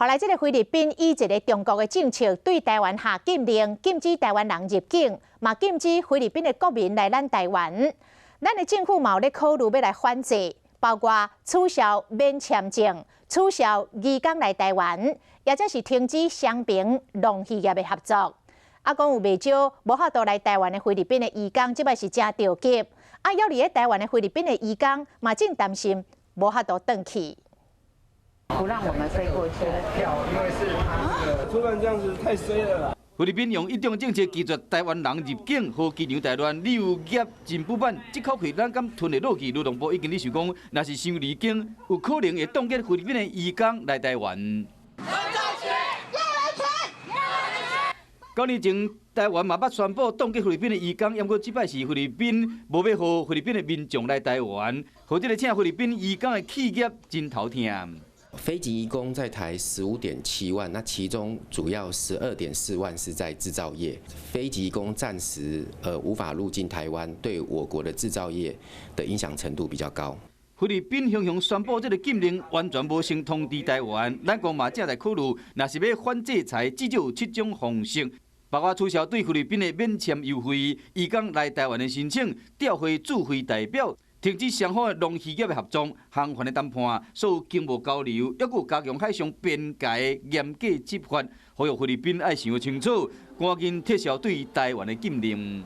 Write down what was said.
后来，这个菲律宾以一个中国的政策对台湾下禁令，禁止台湾人入境，嘛禁止菲律宾的国民来咱台湾。咱的政府嘛有咧考虑要来反制，包括取消免签证、取消移工来台湾，也则是停止双边农渔业的合作。啊，讲有袂少无法度来台湾的菲律宾的移工，即摆是真着急。啊，要离咧台湾的菲律宾的移工，嘛正担心无法度转去。 不让我们飞过去，因为是他突然这样子太衰了啦。菲律宾用一种政策拒绝台湾人入境，和机场台湾旅游业真不满。这口气咱敢吞得落去？劳动部已经咧想讲，若是伤离境，有可能会冻结菲律宾的移工来台湾。9年前，台湾嘛捌宣布冻结菲律宾的移工，不过这摆是菲律宾无要和菲律宾的民众来台湾，和这个请菲律宾移工的企业真头痛。 非籍移工在台15.7万，那其中主要12.4万是在制造业。非籍移工暂时无法入境台湾，对我国的制造业的影响程度比较高。菲律宾雄雄宣布这个禁令完全无先通知台湾，咱国嘛正在考虑，若是要反制裁，至少有7种方式，包括取消对菲律宾的免签优惠、移工来台湾的申请、调回驻菲代表。 停止双方的农渔业的合作、航运的谈判、所有经贸交流，抑有加强海上边界的严格执法，呼吁菲律宾爱想清楚，赶紧撤销对台湾的禁令。